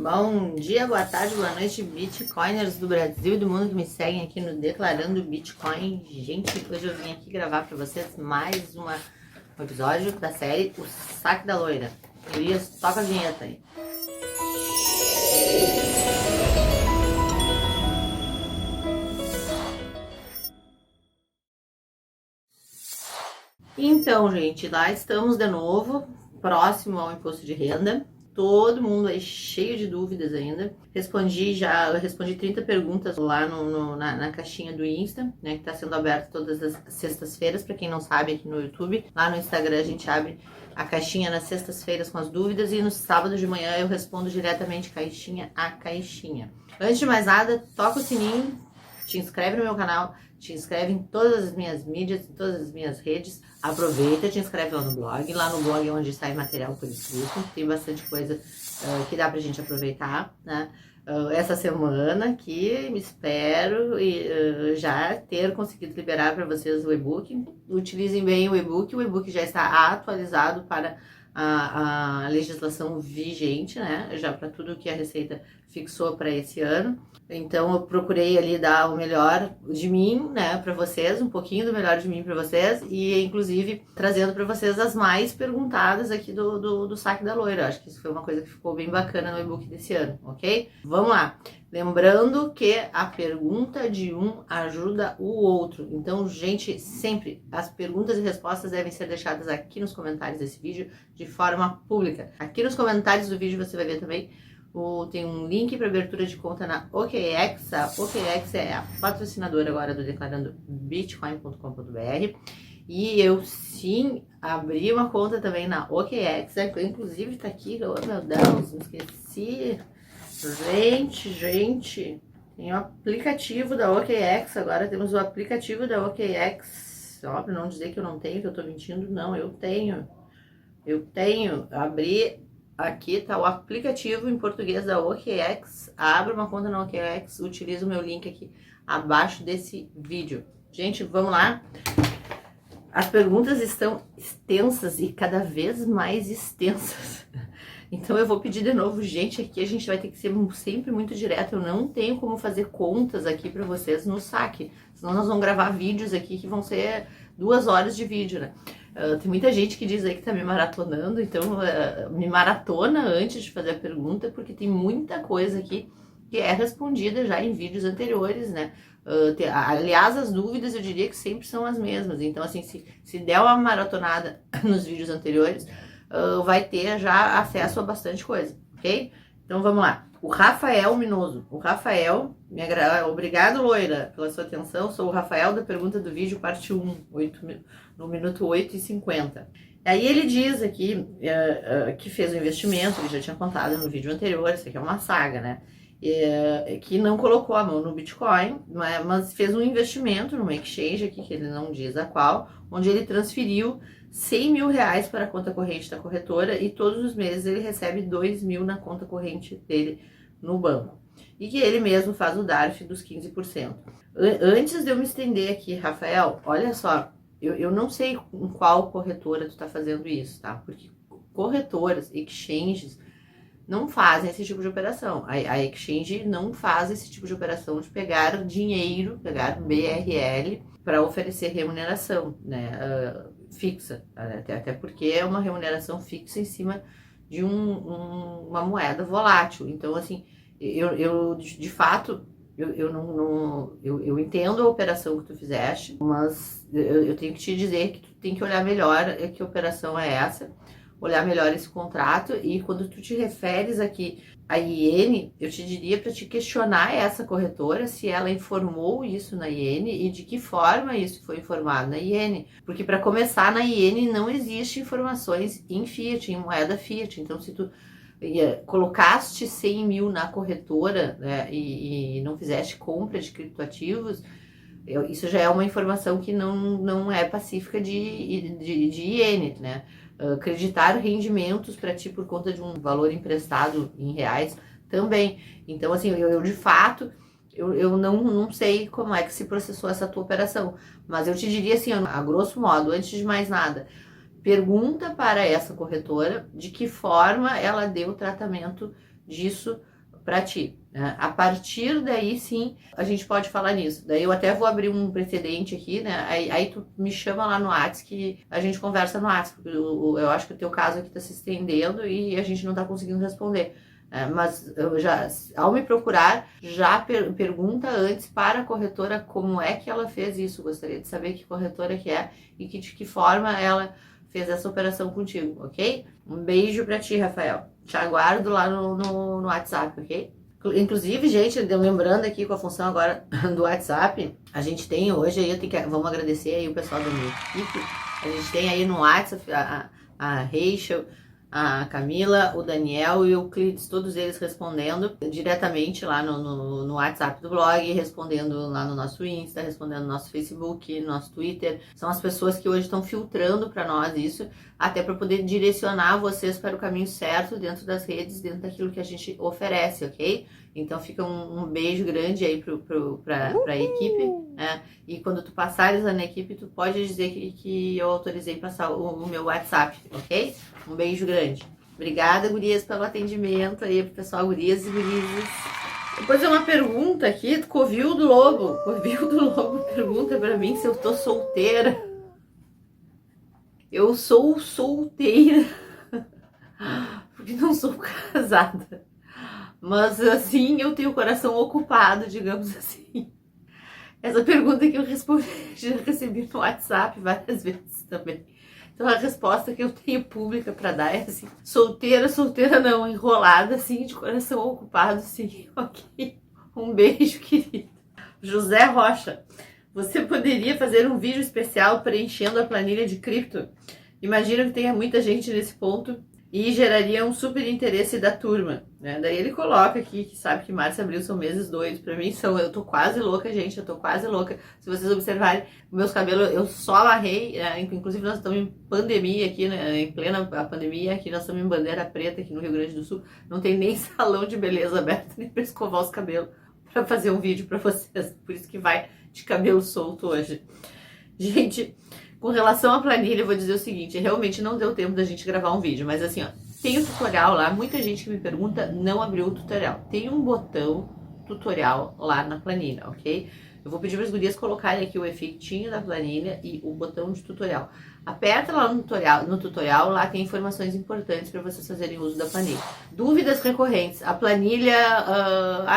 Bom dia, boa tarde, boa noite, Bitcoiners do Brasil e do mundo que me seguem aqui no Declarando Bitcoin. Gente, hoje eu vim aqui gravar para vocês mais um episódio da série O Saque da Loira. Elias, toca a vinheta aí. Então, gente, lá estamos de novo, próximo ao imposto de renda. Todo mundo aí cheio de dúvidas ainda. Eu respondi 30 perguntas lá na caixinha do Insta, né, que tá sendo aberta todas as sextas-feiras, para quem não sabe, aqui no YouTube. Lá no Instagram a gente abre a caixinha nas sextas-feiras com as dúvidas e no sábado de manhã eu respondo diretamente caixinha a caixinha. Antes de mais nada, toca o sininho, te inscreve no meu canal, te inscreve em todas as minhas mídias, em todas as minhas redes. Aproveita, te inscreve lá no blog. Lá no blog é onde sai material por escrito. Tem bastante coisa que dá pra gente aproveitar, né? Essa semana aqui, espero já ter conseguido liberar para vocês o e-book. Utilizem bem o e-book já está atualizado para a legislação vigente, né? Já para tudo que a Receita fixou para esse ano. Então eu procurei ali dar o melhor de mim, né, para vocês, um pouquinho do melhor de mim para vocês e inclusive trazendo para vocês as mais perguntadas aqui do Saque da Loira. Acho que isso foi uma coisa que ficou bem bacana no e-book desse ano, ok? Vamos lá. Lembrando que a pergunta de um ajuda o outro. Então, gente, sempre as perguntas e respostas devem ser deixadas aqui nos comentários desse vídeo de forma pública. Aqui nos comentários do vídeo você vai ver também tem um link para abertura de conta na OKEx. A OKEx é a patrocinadora agora do Declarando Bitcoin.com.br. E eu sim abri uma conta também na OKEx, inclusive tá aqui, oh meu Deus, me esqueci. Gente, tem o aplicativo da OKEx, agora temos o aplicativo da OKEx. Ó, pra não dizer que eu não tenho, que eu tô mentindo, não, eu tenho. Abri. Aqui tá o aplicativo em português da OKEx. Abre uma conta na OKEx, utiliza o meu link aqui abaixo desse vídeo. Gente, vamos lá. As perguntas estão extensas e cada vez mais extensas. Então eu vou pedir de novo, gente, aqui a gente vai ter que ser sempre muito direto. Eu não tenho como fazer contas aqui para vocês no saque. Senão nós vamos gravar vídeos aqui que vão ser 2 horas de vídeo, né? Tem muita gente que diz aí que tá me maratonando, então me maratona antes de fazer a pergunta, porque tem muita coisa aqui que é respondida já em vídeos anteriores, né? Aliás, as dúvidas eu diria que sempre são as mesmas, então assim, se der uma maratonada nos vídeos anteriores, vai ter já acesso a bastante coisa, ok? Então vamos lá. O Rafael Minoso. O Rafael, obrigado, Loira, pela sua atenção. Sou o Rafael da pergunta do vídeo, parte 1, no minuto 8:50. Aí ele diz aqui que fez um investimento, ele já tinha contado no vídeo anterior, isso aqui é uma saga, né? Que não colocou a mão no Bitcoin, mas fez um investimento numa exchange aqui, que ele não diz a qual, onde ele transferiu 100 mil reais para a conta corrente da corretora e todos os meses ele recebe 2 mil na conta corrente dele no banco. E que ele mesmo faz o DARF dos 15%. Antes de eu me estender aqui, Rafael, olha só, eu não sei em qual corretora tu tá fazendo isso, tá? Porque corretoras, exchanges, não fazem esse tipo de operação. A exchange não faz esse tipo de operação de pegar dinheiro, pegar BRL para oferecer remuneração, né? Fixa, até porque é uma remuneração fixa em cima de uma moeda volátil. Então, assim, eu de fato, eu entendo a operação que tu fizeste, mas eu tenho que te dizer que tu tem que olhar melhor que operação é essa, olhar melhor esse contrato, e quando tu te referes aqui a IN, eu te diria para te questionar essa corretora se ela informou isso na IN e de que forma isso foi informado na IN, porque para começar na IN não existe informações em Fiat, em moeda Fiat. Então se tu colocaste 100 mil na corretora, né, e não fizeste compra de criptoativos, isso já é uma informação que não é pacífica de IN, né? Acreditar rendimentos para ti por conta de um valor emprestado em reais também. Então, assim, eu de fato, eu não sei como é que se processou essa tua operação, mas eu te diria assim, a grosso modo, antes de mais nada, pergunta para essa corretora de que forma ela deu o tratamento disso para ti, né? A partir daí, sim, a gente pode falar nisso. Daí eu até vou abrir um precedente aqui, né? Aí tu me chama lá no WhatsApp que a gente conversa no WhatsApp. Eu acho que o teu caso aqui tá se estendendo e a gente não tá conseguindo responder. Mas eu já, ao me procurar, já pergunta antes para a corretora como é que ela fez isso. Gostaria de saber que corretora que é e de que forma ela fez essa operação contigo, ok? Um beijo pra ti, Rafael. Te aguardo lá no WhatsApp, ok? Inclusive, gente, lembrando aqui com a função agora do WhatsApp, a gente tem hoje aí, vamos agradecer aí o pessoal da minha equipe, a gente tem aí no WhatsApp a Rachel, a Camila, o Daniel e o Euclides, todos eles respondendo diretamente lá no WhatsApp do blog, respondendo lá no nosso Insta, respondendo no nosso Facebook, no nosso Twitter. São as pessoas que hoje estão filtrando para nós isso, até para poder direcionar vocês para o caminho certo dentro das redes, dentro daquilo que a gente oferece, ok? Então fica um beijo grande aí para a equipe, né? E quando tu passares lá na equipe, tu pode dizer que eu autorizei passar o meu WhatsApp, ok? Um beijo grande. Obrigada, gurias, pelo atendimento aí pro pessoal, gurias e gurizes. Depois é uma pergunta aqui do Covil do Lobo. Covil do Lobo pergunta pra mim se eu tô solteira. Eu sou solteira, porque não sou casada. Mas assim, eu tenho o coração ocupado, digamos assim. Essa pergunta que eu respondi, já recebi no WhatsApp várias vezes também. Então a resposta que eu tenho pública para dar é assim, solteira não, enrolada assim, de coração ocupado sim, ok. Um beijo, querido. José Rocha, você poderia fazer um vídeo especial preenchendo a planilha de cripto? Imagino que tenha muita gente nesse ponto e geraria um super interesse da turma, né? Daí ele coloca aqui que sabe que março e abril são meses doidos, pra mim eu tô quase louca, gente, eu tô quase louca. Se vocês observarem, meus cabelos, eu só amarrei, né? Inclusive nós estamos em pandemia aqui, né? Em plena pandemia, aqui nós estamos em bandeira preta aqui no Rio Grande do Sul, não tem nem salão de beleza aberto, nem pra escovar os cabelos, pra fazer um vídeo pra vocês, por isso que vai de cabelo solto hoje. Gente, com relação à planilha, eu vou dizer o seguinte, realmente não deu tempo da gente gravar um vídeo, mas assim, ó, tem o tutorial lá, muita gente que me pergunta não abriu o tutorial. Tem um botão tutorial lá na planilha, ok? Eu vou pedir para as gurias colocarem aqui o efeitinho da planilha e o botão de tutorial. Aperta lá no tutorial, lá tem informações importantes para vocês fazerem uso da planilha. Dúvidas recorrentes, a planilha,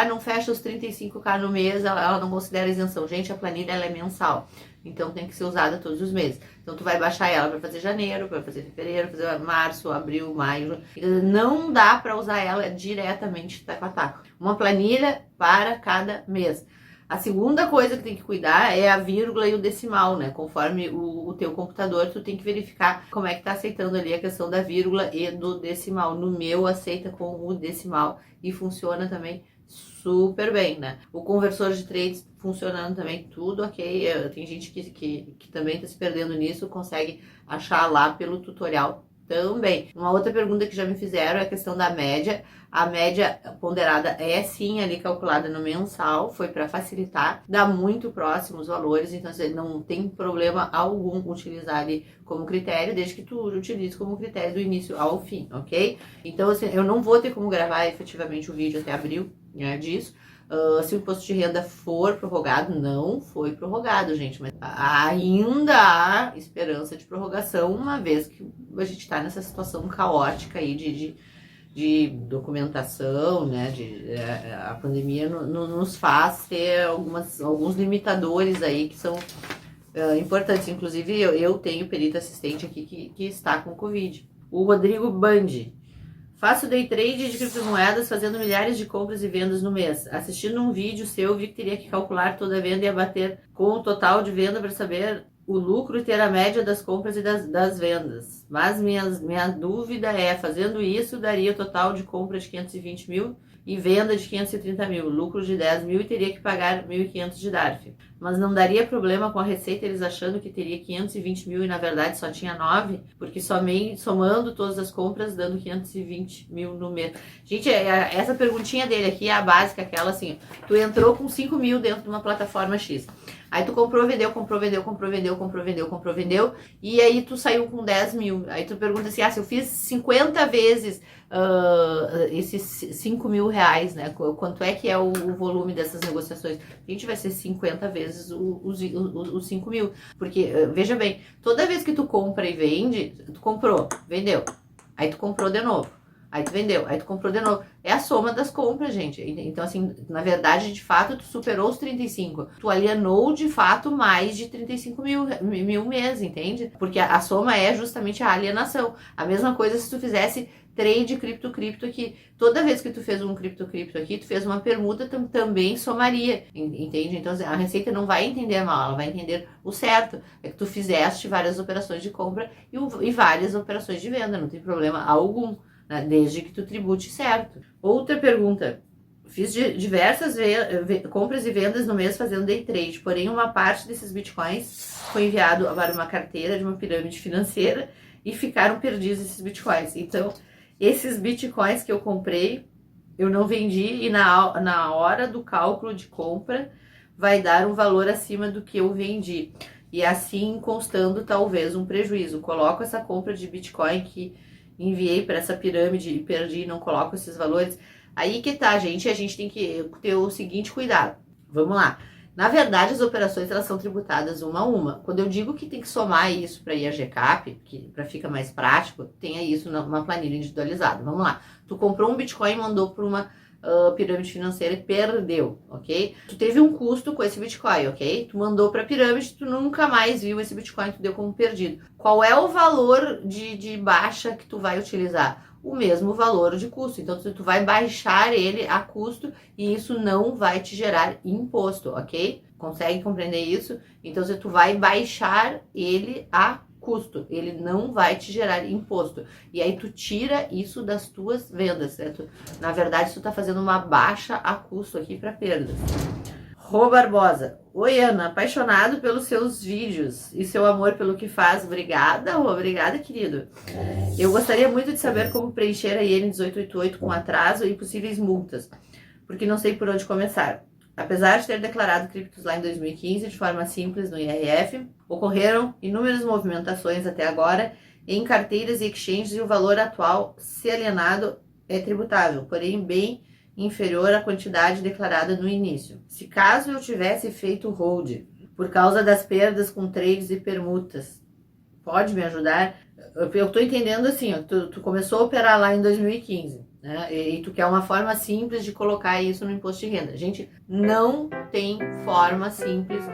não fecha os 35k no mês, ela não considera isenção. Gente, a planilha ela é mensal. Então tem que ser usada todos os meses. Então tu vai baixar ela para fazer janeiro, para fazer fevereiro, fazer março, abril, maio. Não dá para usar ela diretamente taco a taco. Uma planilha para cada mês. A segunda coisa que tem que cuidar é a vírgula e o decimal, né? Conforme o teu computador, tu tem que verificar como é que tá aceitando ali a questão da vírgula e do decimal. No meu aceita com o decimal e funciona também super bem, né? O conversor de trades funcionando também, tudo ok. Tem gente que também tá se perdendo nisso, consegue achar lá pelo tutorial também. Uma outra pergunta que já me fizeram é a questão da média. A média ponderada é sim ali calculada no mensal, foi para facilitar, dá muito próximo os valores, então você não tem problema algum utilizar ali como critério, desde que tu utilize como critério do início ao fim, ok? Então assim, eu não vou ter como gravar efetivamente o vídeo até abril, né, disso. Se o imposto de renda for prorrogado, não foi prorrogado, gente, mas ainda há esperança de prorrogação, uma vez que a gente está nessa situação caótica aí de documentação, né, a pandemia nos faz ter alguns limitadores aí que são importantes, inclusive eu tenho perito assistente aqui que está com Covid. O Rodrigo Bandi. Faço day trade de criptomoedas fazendo milhares de compras e vendas no mês. Assistindo um vídeo seu, vi que teria que calcular toda a venda e abater com o total de venda para saber o lucro e ter a média das compras e das vendas. Mas minha dúvida é, fazendo isso, daria o total de compra de 520 mil e venda de 530 mil, lucro de 10 mil e teria que pagar 1.500 de DARF. Mas não daria problema com a receita eles achando que teria 520 mil e na verdade só tinha 9, porque somente somando todas as compras dando 520 mil no mês. Gente, essa perguntinha dele aqui é a básica, aquela assim, tu entrou com 5 mil dentro de uma plataforma X. Aí tu comprou, vendeu, comprou, vendeu, comprou, vendeu, comprou, vendeu, comprou, vendeu, e aí tu saiu com 10 mil. Aí tu pergunta assim, se eu fiz 50 vezes esses 5 mil reais, né? Quanto é que é o volume dessas negociações? A gente vai ser 50 vezes os 5 mil. Porque, veja bem, toda vez que tu compra e vende, tu comprou, vendeu, aí tu comprou de novo. Aí tu vendeu, aí tu comprou de novo. É a soma das compras, gente. Então, assim, na verdade, de fato, tu superou os 35. Tu alienou, de fato, mais de 35 mil meses, entende? Porque a soma é justamente a alienação. A mesma coisa se tu fizesse trade cripto aqui. Toda vez que tu fez um cripto aqui, tu fez uma permuta, também somaria, entende? Então, a Receita não vai entender mal, ela vai entender o certo. É que tu fizeste várias operações de compra e várias operações de venda, não tem problema algum, né? Desde que tu tribute certo. Outra pergunta. Fiz diversas compras e vendas no mês fazendo day trade, porém uma parte desses bitcoins foi enviado para uma carteira de uma pirâmide financeira e ficaram perdidos esses bitcoins. Então, esses bitcoins que eu comprei, eu não vendi e na hora do cálculo de compra vai dar um valor acima do que eu vendi. E assim constando talvez um prejuízo. Coloco essa compra de bitcoin que enviei para essa pirâmide e perdi, não coloco esses valores. Aí que tá, gente, a gente tem que ter o seguinte cuidado. Vamos lá. Na verdade, as operações elas são tributadas uma a uma. Quando eu digo que tem que somar isso para ir a GCAP, que para ficar mais prático, tenha isso numa planilha individualizada. Vamos lá. Tu comprou um Bitcoin e mandou para uma pirâmide financeira e perdeu, ok? Tu teve um custo com esse Bitcoin, ok? Tu mandou para a pirâmide, tu nunca mais viu esse Bitcoin, tu deu como perdido. Qual é o valor de baixa que tu vai utilizar? O mesmo valor de custo. Então, tu vai baixar ele a custo e isso não vai te gerar imposto, ok? Consegue compreender isso? Então, tu vai baixar ele a custo, ele não vai te gerar imposto. E aí tu tira isso das tuas vendas, certo? Na verdade, tu tá fazendo uma baixa a custo aqui para perdas. Rô Barbosa. Oi, Ana, apaixonado pelos seus vídeos e seu amor pelo que faz. Obrigada, Rô, obrigada, querido. Eu gostaria muito de saber como preencher a IN 1888 com atraso e possíveis multas, porque não sei por onde começar. Apesar de ter declarado criptos lá em 2015 de forma simples no IRF, ocorreram inúmeras movimentações até agora em carteiras e exchanges e o valor atual, se alienado, é tributável, porém bem inferior à quantidade declarada no início. Se caso eu tivesse feito hold por causa das perdas com trades e permutas, pode me ajudar? Eu tô entendendo assim, ó, tu começou a operar lá em 2015, né? E tu quer uma forma simples de colocar isso no imposto de renda. Gente, não tem forma simples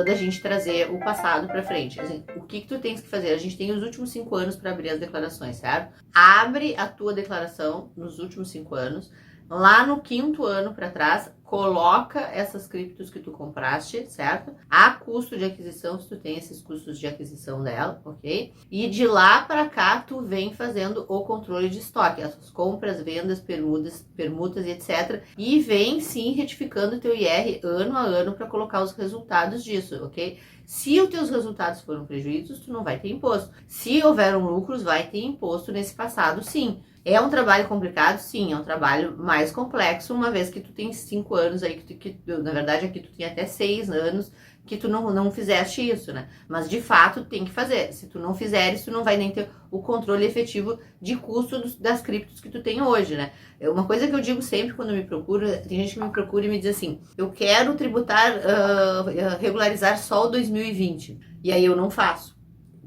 da gente trazer o passado para frente. Assim, o que tu tens que fazer? A gente tem os últimos 5 anos para abrir as declarações, certo? Abre a tua declaração nos últimos 5 anos. Lá no 5º ano para trás, coloca essas criptos que tu compraste, certo? A custo de aquisição, se tu tem esses custos de aquisição dela, ok? E de lá para cá, tu vem fazendo o controle de estoque, essas compras, vendas, permutas e etc. E vem sim retificando o teu IR ano a ano para colocar os resultados disso, ok? Se os teus resultados foram prejuízos, tu não vai ter imposto. Se houveram lucros, vai ter imposto nesse passado, sim. É um trabalho complicado? Sim, é um trabalho mais complexo, uma vez que tu tem 5 anos aí, na verdade aqui tu tem até 6 anos que tu não fizeste isso, né? Mas de fato tem que fazer. Se tu não fizeres, tu não vai nem ter o controle efetivo de custo das criptos que tu tem hoje, né? Uma coisa que eu digo sempre quando me procura, tem gente que me procura e me diz assim, eu quero tributar, regularizar só o 2020. E aí eu não faço.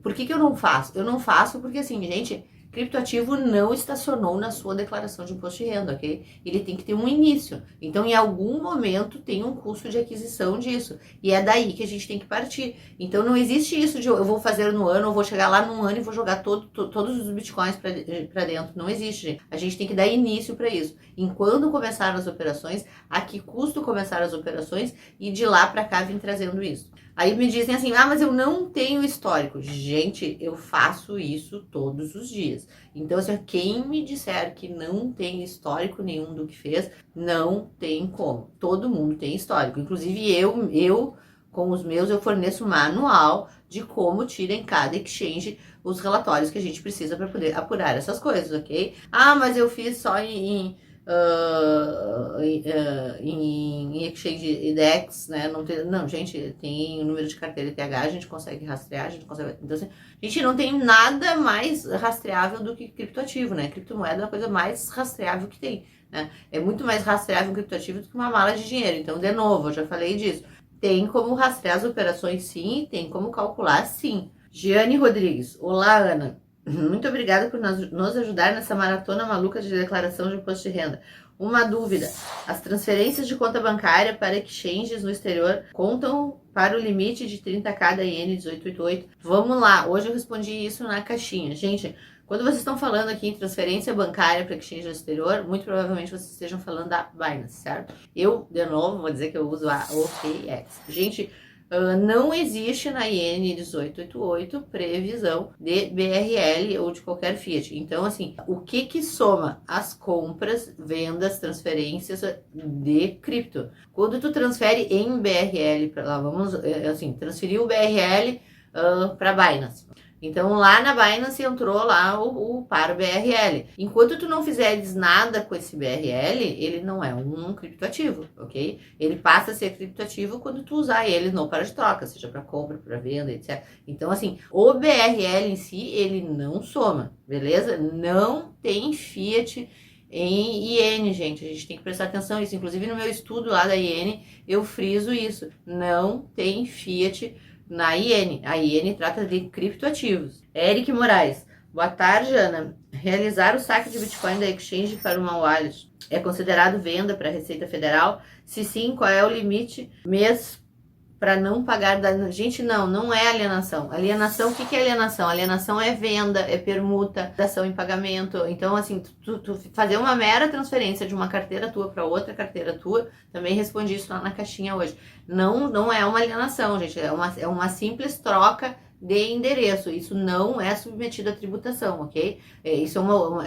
Por que eu não faço? Eu não faço porque assim, gente, criptoativo não estacionou na sua declaração de imposto de renda, ok? Ele tem que ter um início. Então, em algum momento, tem um custo de aquisição disso. E é daí que a gente tem que partir. Então, não existe isso de eu vou fazer no ano, eu vou chegar lá num ano e vou jogar todos os bitcoins para dentro. Não existe, gente. A gente tem que dar início para isso. Enquanto começaram as operações, a que custo começaram as operações e de lá para cá vim trazendo isso. Aí me dizem assim, mas eu não tenho histórico. Gente, eu faço isso todos os dias. Então, assim, quem me disser que não tem histórico nenhum do que fez, não tem como. Todo mundo tem histórico. Inclusive, eu com os meus, eu forneço manual de como tira em cada exchange os relatórios que a gente precisa para poder apurar essas coisas, ok? Mas eu fiz só em exchange IDEX, né? Não, gente, tem o número de carteira ETH, a gente consegue rastrear, a gente consegue. Então, assim, a gente não tem nada mais rastreável do que criptoativo, né? Criptomoeda é a coisa mais rastreável que tem, né? É muito mais rastreável um criptoativo do que uma mala de dinheiro. Então, de novo, eu já falei disso. Tem como rastrear as operações, sim, tem como calcular, sim. Giane Rodrigues. Olá, Ana. Muito obrigada por nos ajudar nessa maratona maluca de declaração de imposto de renda. Uma dúvida: as transferências de conta bancária para exchanges no exterior contam para o limite de 30k da IN 1888? Vamos lá, hoje eu respondi isso na caixinha. Gente, quando vocês estão falando aqui em transferência bancária para exchange no exterior, muito provavelmente vocês estejam falando da Binance, certo? Eu, de novo, vou dizer que eu uso a OKX. Gente, não existe na IN 1888 previsão de BRL ou de qualquer Fiat. Então, assim, o que soma as compras, vendas, transferências de cripto? Quando tu transfere em BRL para lá, vamos, assim, transferir o BRL para Binance. Então, lá na Binance entrou lá o par BRL. Enquanto tu não fizeres nada com esse BRL, ele não é um criptoativo, ok? Ele passa a ser criptoativo quando tu usar ele no par de troca, seja para compra, para venda, etc. Então, assim, o BRL em si, ele não soma, beleza? Não tem Fiat em IN, gente. A gente tem que prestar atenção nisso. Inclusive, no meu estudo lá da IN, eu friso isso. Não tem Fiat na IN. A IN trata de criptoativos. Eric Moraes. Boa tarde, Ana. Realizar o saque de Bitcoin da Exchange para uma wallet é considerado venda para a Receita Federal? Se sim, qual é o limite mês para não pagar da... Gente, não é alienação. Alienação, o que é alienação? Alienação é venda, é permuta, dação em pagamento. Então, assim, tu fazer uma mera transferência de uma carteira tua para outra carteira tua, também respondi isso lá na caixinha hoje. Não é uma alienação, gente, é uma simples troca de endereço. Isso não é submetido à tributação, ok? Isso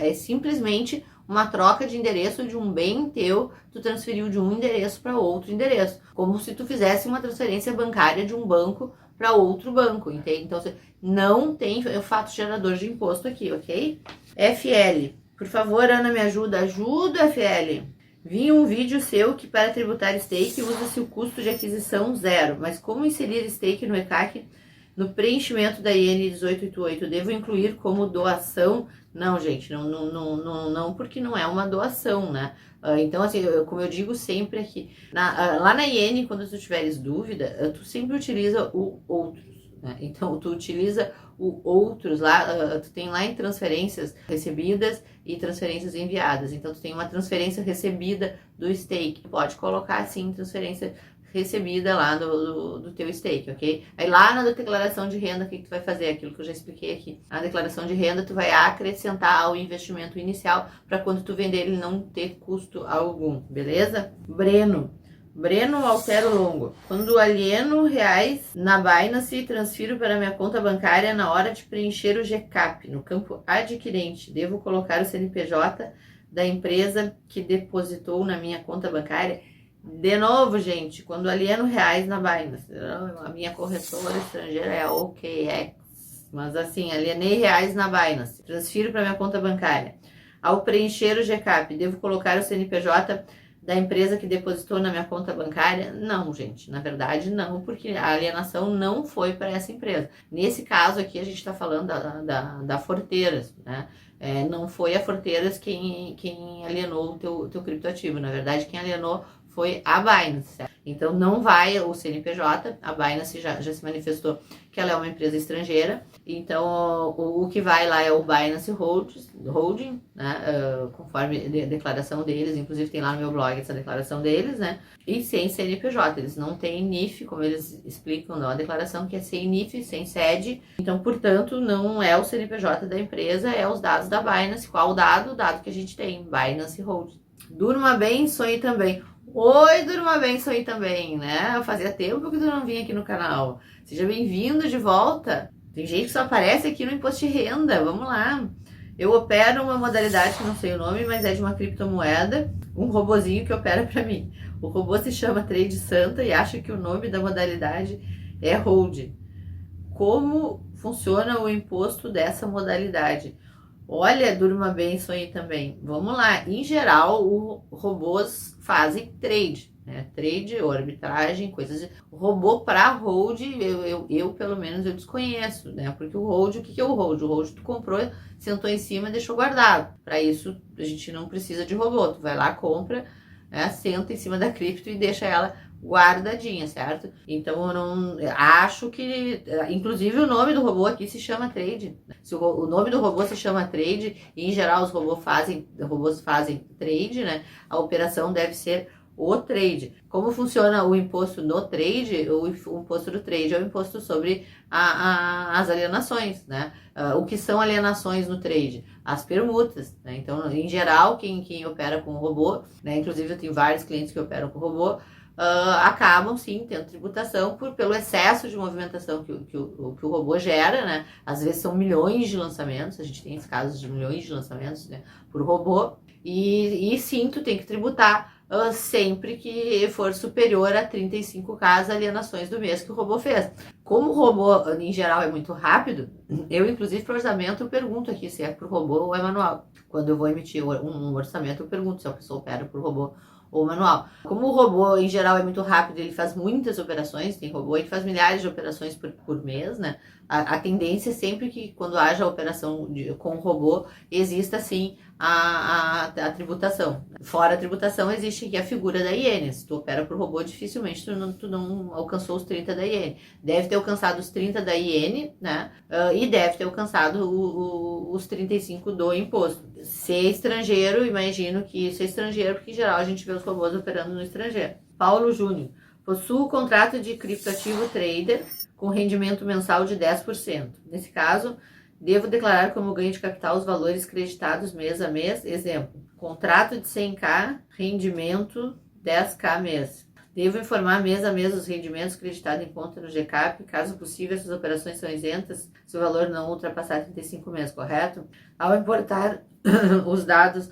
é simplesmente uma troca de endereço de um bem teu, tu transferiu de um endereço para outro endereço, como se tu fizesse uma transferência bancária de um banco para outro banco, entende? Então, não tem fato gerador de imposto aqui, ok? FL, por favor, Ana, me ajuda. Ajuda, FL. Vi um vídeo seu que para tributar stake usa-se o custo de aquisição zero, mas como inserir stake no ECAC no preenchimento da IN 1888? Devo incluir como doação? Não, gente, não, porque não é uma doação, né? Então, assim, como eu digo sempre aqui, lá na IN, quando tu tiveres dúvida, tu sempre utiliza o outros, né? Então, tu utiliza o outros lá, tu tem lá em transferências recebidas e transferências enviadas. Então, tu tem uma transferência recebida do stake, pode colocar assim, transferência recebida lá do teu stake, ok? Aí lá na declaração de renda, o que tu vai fazer? Aquilo que eu já expliquei aqui. Na declaração de renda, tu vai acrescentar ao investimento inicial para quando tu vender ele não ter custo algum, beleza? Breno Altero Longo. Quando alieno reais na Binance e transfiro para minha conta bancária na hora de preencher o GCAP, no campo adquirente, devo colocar o CNPJ da empresa que depositou na minha conta bancária? De novo, gente, quando alieno reais na Binance, a minha corretora estrangeira é a OKX, mas assim, alienei reais na Binance, transfiro para minha conta bancária. Ao preencher o GCAP, devo colocar o CNPJ da empresa que depositou na minha conta bancária? Não, gente, na verdade não, porque a alienação não foi para essa empresa. Nesse caso aqui, a gente está falando da Forteiras, né? Não foi a Forteiras quem alienou o teu criptoativo. Na verdade, quem alienou foi a Binance, certo? Então não vai o CNPJ, a Binance já se manifestou que ela é uma empresa estrangeira, então o que vai lá é o Binance Holding, né, conforme a declaração deles, inclusive tem lá no meu blog essa declaração deles, né, e sem CNPJ, eles não têm NIF, como eles explicam na declaração, que é sem NIF, sem sede, então portanto não é o CNPJ da empresa, é os dados da Binance. Qual o dado? O dado que a gente tem, Binance Holding. Durma bem, sonhe também. Oi, durma bem, sonhe também, né? Fazia tempo que tu não vinha aqui no canal. Seja bem-vindo de volta. Tem gente que só aparece aqui no imposto de renda. Vamos lá. Eu opero uma modalidade que não sei o nome, mas é de uma criptomoeda, um robozinho que opera para mim. O robô se chama Trade Santa e acha que o nome da modalidade é Hold. Como funciona o imposto dessa modalidade? Olha, durma bem isso aí também. Vamos lá. Em geral, robôs fazem trade, né? Trade ou arbitragem, coisas de... O robô para hold, eu pelo menos eu desconheço, né? Porque o hold, o que é o hold? O hold tu comprou, sentou em cima e deixou guardado. Para isso, a gente não precisa de robô. Tu vai lá, compra, né? Senta em cima da cripto e deixa ela guardadinha, certo? Então eu não acho que, inclusive o nome do robô aqui se chama trade. Se o nome do robô se chama trade, e em geral os robôs fazem trade, né? A operação deve ser o trade. Como funciona o imposto no trade? O imposto do trade é o imposto sobre as alienações, né? O que são alienações no trade? As permutas, né? Então, em geral, quem opera com o robô, né? Inclusive eu tenho vários clientes que operam com robô, acabam sim tendo tributação pelo excesso de movimentação que o robô gera, né? Às vezes são milhões de lançamentos, a gente tem esses casos de milhões de lançamentos, né, por robô, e sim, tu tem que tributar sempre que for superior a 35k as alienações do mês que o robô fez. Como o robô, em geral, é muito rápido, eu, inclusive, para orçamento, eu pergunto aqui se é por robô ou é manual. Quando eu vou emitir um orçamento, eu pergunto se a pessoa opera por robô ou manual. Como o robô, em geral, é muito rápido, ele faz muitas operações, tem robô que faz milhares de operações por mês, né? A tendência é sempre que, quando haja operação com o robô, exista, sim, a tributação. Fora a tributação, existe aqui a figura da iene. Se tu opera por robô, dificilmente tu não alcançou os 30 da iene. Deve ter alcançado os 30 da iene, né? E deve ter alcançado os 35 do imposto. Ser estrangeiro, imagino que ser estrangeiro, porque em geral a gente vê os robôs operando no estrangeiro. Paulo Júnior. Possuo contrato de criptoativo trader com rendimento mensal de 10%. Nesse caso, devo declarar como ganho de capital os valores creditados mês a mês. Exemplo, contrato de 100k, rendimento 10k mês. Devo informar mês a mês os rendimentos creditados em conta no GCAP. Caso possível, essas operações são isentas se o valor não ultrapassar 35 meses, correto? Ao importar os dados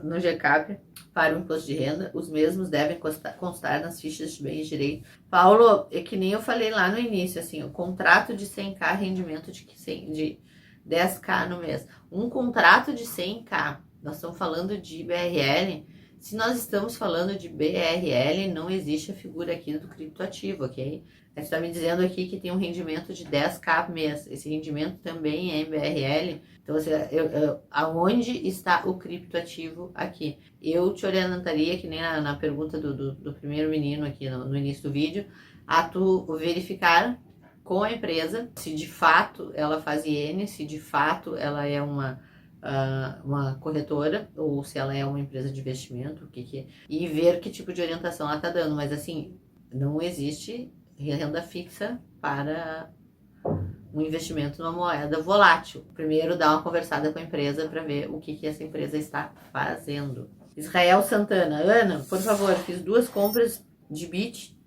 no GCAP para o imposto de renda, os mesmos devem constar nas fichas de bens e direito. Paulo, é que nem eu falei lá no início, assim, o contrato de 100k, rendimento de 10k no mês. Um contrato de 100k, nós estamos falando de BRL. Se nós estamos falando de BRL, não existe a figura aqui do criptoativo, ok? Você está me dizendo aqui que tem um rendimento de 10k mês. Esse rendimento também é em BRL. Então, aonde está o criptoativo aqui? Eu te orientaria, que nem na pergunta do primeiro menino aqui no início do vídeo, a tu verificar com a empresa se de fato ela faz iene, se de fato ela é uma corretora, ou se ela é uma empresa de investimento, e ver que tipo de orientação ela está dando. Mas assim, não existe renda fixa para um investimento numa moeda volátil. Primeiro dá uma conversada com a empresa para ver o que essa empresa está fazendo. Israel Santana. Ana, por favor, fiz 2 compras de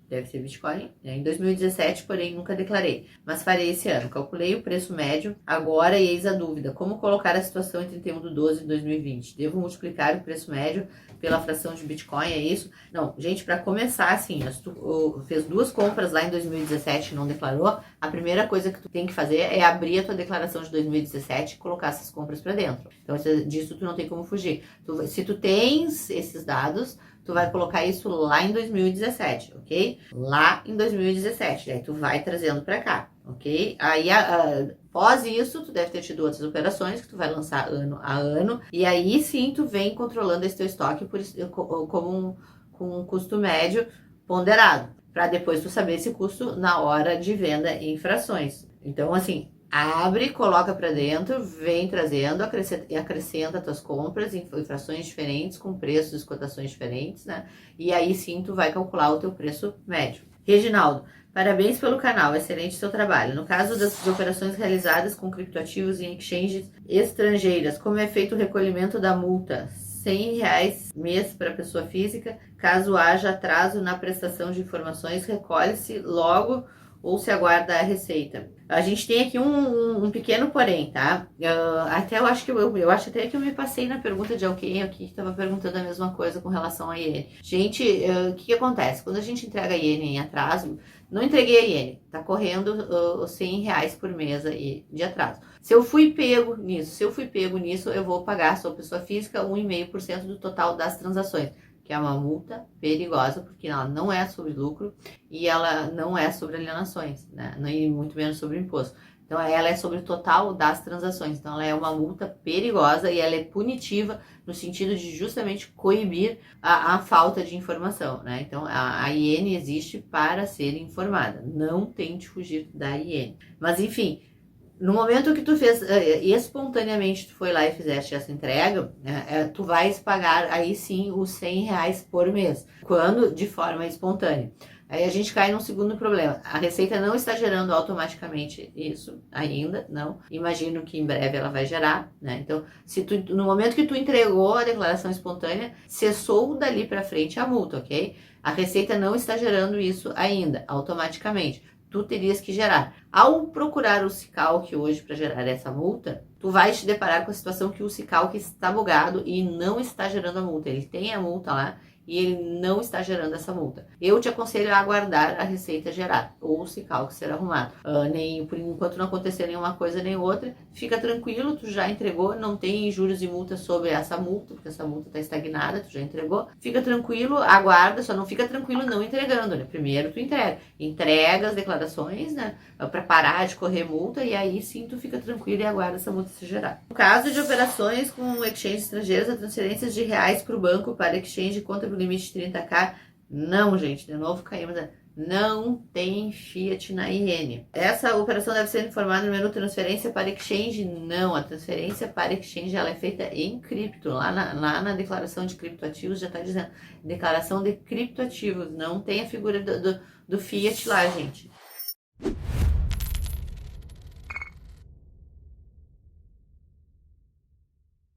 deve ser Bitcoin, né, em 2017, porém nunca declarei, mas farei esse ano. Calculei o preço médio agora e eis a dúvida: como colocar a situação em 31/12 de 2020? Devo multiplicar o preço médio pela fração de Bitcoin, é isso? Não, gente, para começar, assim, se tu fez 2 compras lá em 2017 e não declarou, a primeira coisa que tu tem que fazer é abrir a tua declaração de 2017 e colocar essas compras para dentro. Então, disso tu não tem como fugir. Se tu tens esses dados, tu vai colocar isso lá em 2017, ok? Lá em 2017, daí tu vai trazendo para cá, ok? Aí, após isso, tu deve ter tido outras operações que tu vai lançar ano a ano, e aí sim tu vem controlando esse teu estoque com um custo médio ponderado, para depois tu saber esse custo na hora de venda em frações. Então, assim, abre, coloca para dentro, vem trazendo, acrescenta tuas compras em frações diferentes, com preços e cotações diferentes, né? E aí sim tu vai calcular o teu preço médio. Reginaldo, parabéns pelo canal, excelente seu trabalho. No caso das operações realizadas com criptoativos em exchanges estrangeiras, como é feito o recolhimento da multa? R$100 mês para pessoa física. Caso haja atraso na prestação de informações, recolhe-se logo ou se aguarda a receita. A gente tem aqui um pequeno porém, tá? Até eu acho que eu acho até que eu me passei na pergunta de alguém aqui que estava perguntando a mesma coisa com relação a iene. Gente, o que acontece? Quando a gente entrega a iene em atraso, não entreguei a iene, tá correndo os R$100 por mês aí de atraso. Se eu fui pego nisso, eu vou pagar, sou pessoa física, 1,5% do total das transações, que é uma multa perigosa, porque ela não é sobre lucro e ela não é sobre alienações, né? Nem muito menos sobre imposto. Então, ela é sobre o total das transações. Então, ela é uma multa perigosa e ela é punitiva no sentido de justamente coibir a falta de informação, né? Então, a iene existe para ser informada. Não tente fugir da iene. Mas, enfim, no momento que tu fez, espontaneamente tu foi lá e fizeste essa entrega, tu vais pagar aí sim os R$100 por mês, quando de forma espontânea. Aí a gente cai num segundo problema. A Receita não está gerando automaticamente isso ainda, não. Imagino que em breve ela vai gerar, né? Então, no momento que tu entregou a declaração espontânea, cessou dali para frente a multa, ok? A Receita não está gerando isso ainda, automaticamente. Tu terias que gerar. Ao procurar o Cicalc hoje para gerar essa multa, tu vai te deparar com a situação que o Cicalc está bugado e não está gerando a multa. Ele tem a multa lá e ele não está gerando essa multa. Eu te aconselho a aguardar a Receita gerar, ou o Cicalc ser arrumado. Por enquanto não acontecer nenhuma coisa nem outra, fica tranquilo, tu já entregou, não tem juros e multas sobre essa multa, porque essa multa está estagnada, tu já entregou. Fica tranquilo, aguarda, só não fica tranquilo não entregando, né? Primeiro tu entrega as declarações, né? Para parar de correr multa, e aí sim tu fica tranquilo e aguarda essa multa se gerar. No caso de operações com exchange estrangeiros, a transferências de reais para o banco para exchange contra o limite de 30k, não, gente, de novo caímos, não tem fiat na iene. Essa operação deve ser informada no menu transferência para exchange, não, a transferência para exchange ela é feita em cripto, lá na declaração de criptoativos já está dizendo, declaração de criptoativos, não tem a figura do fiat lá, gente.